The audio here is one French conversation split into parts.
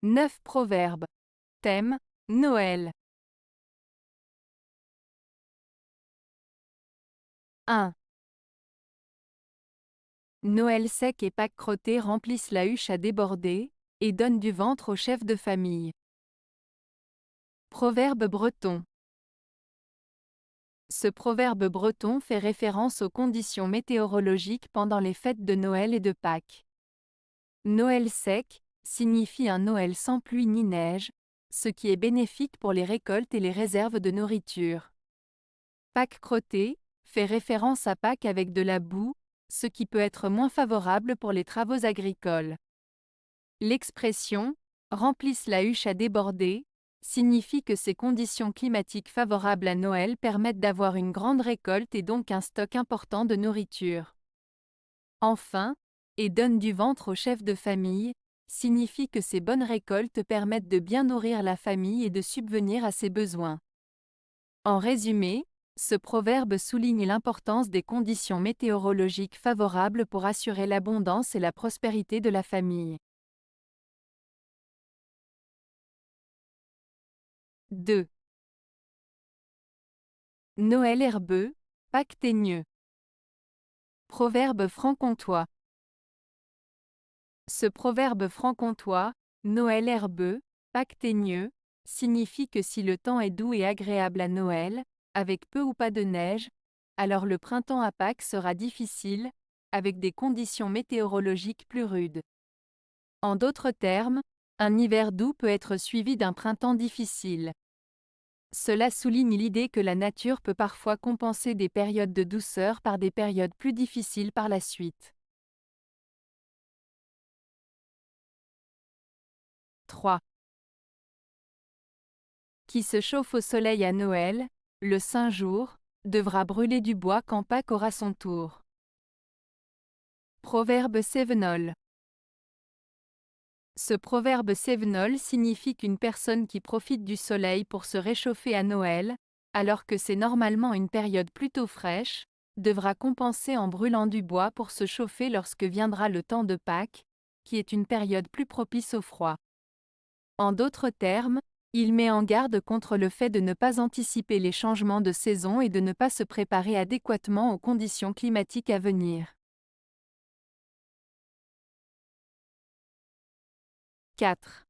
9 proverbes. Thème, Noël. 1. Noël sec et Pâques crottées remplissent la huche à déborder, et donnent du ventre aux chefs de famille. Proverbe breton. Ce proverbe breton fait référence aux conditions météorologiques pendant les fêtes de Noël et de Pâques. Noël sec signifie un Noël sans pluie ni neige, ce qui est bénéfique pour les récoltes et les réserves de nourriture. Pâques crottées fait référence à Pâques avec de la boue, ce qui peut être moins favorable pour les travaux agricoles. L'expression « remplissent la huche à déborder » signifie que ces conditions climatiques favorables à Noël permettent d'avoir une grande récolte et donc un stock important de nourriture. Enfin, et donne du ventre aux chefs de famille, signifie que ces bonnes récoltes permettent de bien nourrir la famille et de subvenir à ses besoins. En résumé, ce proverbe souligne l'importance des conditions météorologiques favorables pour assurer l'abondance et la prospérité de la famille. 2. Noël herbeux, Pâques teigneux. Proverbe franc-comtois. Ce proverbe franc-comtois, Noël herbeux, Pâques teigneux, signifie que si le temps est doux et agréable à Noël, avec peu ou pas de neige, alors le printemps à Pâques sera difficile, avec des conditions météorologiques plus rudes. En d'autres termes, un hiver doux peut être suivi d'un printemps difficile. Cela souligne l'idée que la nature peut parfois compenser des périodes de douceur par des périodes plus difficiles par la suite. 3. Qui se chauffe au soleil à Noël, le saint jour, devra brûler du bois quand Pâques aura son tour. Proverbe cévenol. Ce proverbe cévenol signifie qu'une personne qui profite du soleil pour se réchauffer à Noël, alors que c'est normalement une période plutôt fraîche, devra compenser en brûlant du bois pour se chauffer lorsque viendra le temps de Pâques, qui est une période plus propice au froid. En d'autres termes, il met en garde contre le fait de ne pas anticiper les changements de saison et de ne pas se préparer adéquatement aux conditions climatiques à venir. 4.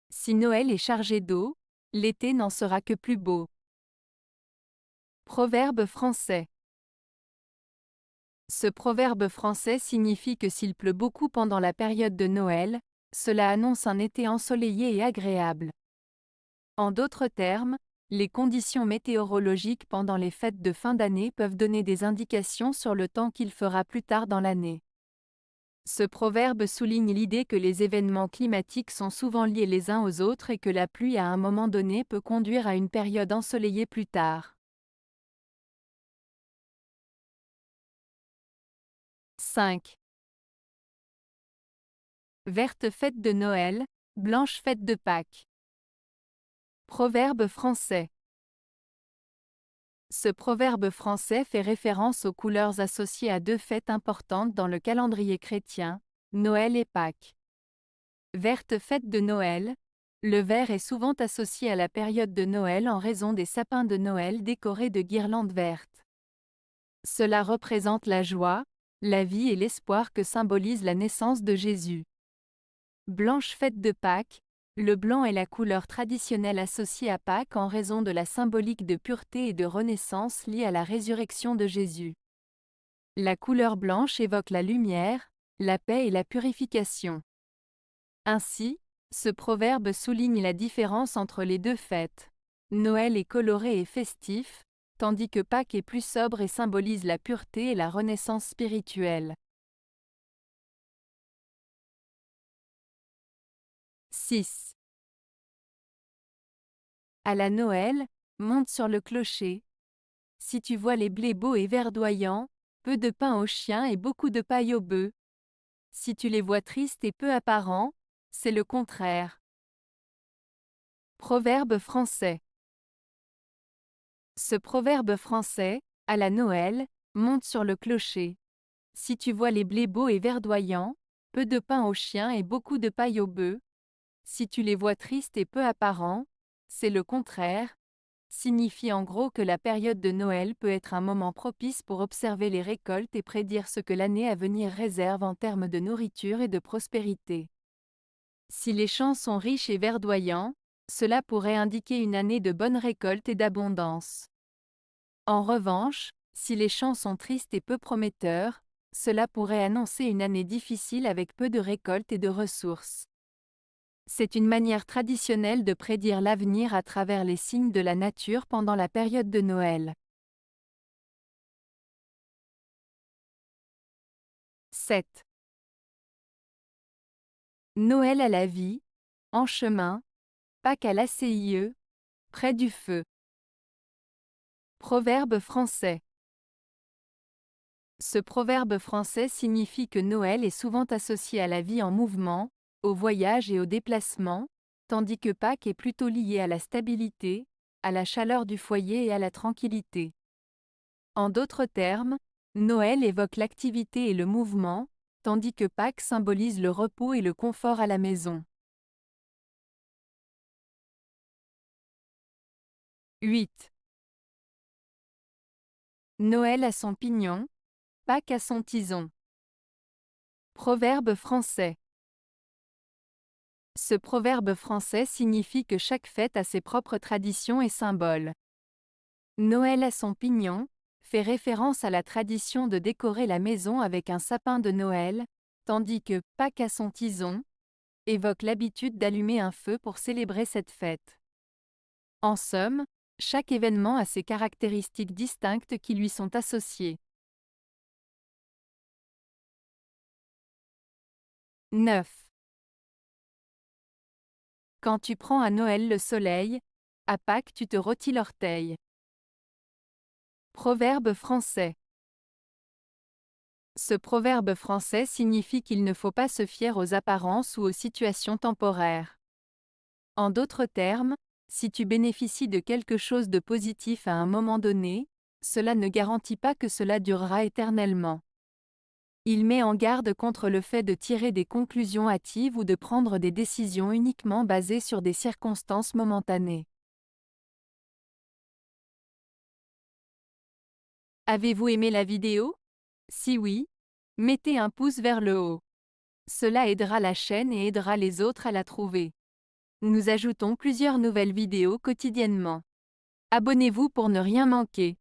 Si Noël est chargé d'eau, l'été n'en sera que plus beau. Proverbe français. Ce proverbe français signifie que s'il pleut beaucoup pendant la période de Noël, cela annonce un été ensoleillé et agréable. En d'autres termes, les conditions météorologiques pendant les fêtes de fin d'année peuvent donner des indications sur le temps qu'il fera plus tard dans l'année. Ce proverbe souligne l'idée que les événements climatiques sont souvent liés les uns aux autres et que la pluie à un moment donné peut conduire à une période ensoleillée plus tard. 5. Verte fête de Noël, blanche fête de Pâques. Proverbe français. Ce proverbe français fait référence aux couleurs associées à deux fêtes importantes dans le calendrier chrétien, Noël et Pâques. Verte fête de Noël. Le vert est souvent associé à la période de Noël en raison des sapins de Noël décorés de guirlandes vertes. Cela représente la joie, la vie et l'espoir que symbolise la naissance de Jésus. Blanche fête de Pâques. Le blanc est la couleur traditionnelle associée à Pâques en raison de la symbolique de pureté et de renaissance liée à la résurrection de Jésus. La couleur blanche évoque la lumière, la paix et la purification. Ainsi, ce proverbe souligne la différence entre les deux fêtes. Noël est coloré et festif, tandis que Pâques est plus sobre et symbolise la pureté et la renaissance spirituelle. 6. À la Noël, monte sur le clocher. Si tu vois les blés beaux et verdoyants, peu de pain aux chiens et beaucoup de paille aux bœufs. Si tu les vois tristes et peu apparents, c'est le contraire. Proverbe français. Ce proverbe français, à la Noël, monte sur le clocher. Si tu vois les blés beaux et verdoyants, peu de pain aux chiens et beaucoup de paille aux bœufs. Si tu les vois tristes et peu apparents, c'est le contraire, signifie en gros que la période de Noël peut être un moment propice pour observer les récoltes et prédire ce que l'année à venir réserve en termes de nourriture et de prospérité. Si les champs sont riches et verdoyants, cela pourrait indiquer une année de bonne récolte et d'abondance. En revanche, si les champs sont tristes et peu prometteurs, cela pourrait annoncer une année difficile avec peu de récoltes et de ressources. C'est une manière traditionnelle de prédire l'avenir à travers les signes de la nature pendant la période de Noël. 7. Noël à la vie, en chemin, Pâques à l'ACIE, près du feu. Proverbe français. Ce proverbe français signifie que Noël est souvent associé à la vie en mouvement, au voyage et au déplacement, tandis que Pâques est plutôt lié à la stabilité, à la chaleur du foyer et à la tranquillité. En d'autres termes, Noël évoque l'activité et le mouvement, tandis que Pâques symbolise le repos et le confort à la maison. 8. Noël à son pignon, Pâques à son tison. Proverbe français. Ce proverbe français signifie que chaque fête a ses propres traditions et symboles. Noël à son pignon fait référence à la tradition de décorer la maison avec un sapin de Noël, tandis que Pâques à son tison évoque l'habitude d'allumer un feu pour célébrer cette fête. En somme, chaque événement a ses caractéristiques distinctes qui lui sont associées. 9. Quand tu prends à Noël le soleil, à Pâques tu te rôtis l'orteil. Proverbe français. Ce proverbe français signifie qu'il ne faut pas se fier aux apparences ou aux situations temporaires. En d'autres termes, si tu bénéficies de quelque chose de positif à un moment donné, cela ne garantit pas que cela durera éternellement. Il met en garde contre le fait de tirer des conclusions hâtives ou de prendre des décisions uniquement basées sur des circonstances momentanées. Avez-vous aimé la vidéo? Si oui, mettez un pouce vers le haut. Cela aidera la chaîne et aidera les autres à la trouver. Nous ajoutons plusieurs nouvelles vidéos quotidiennement. Abonnez-vous pour ne rien manquer.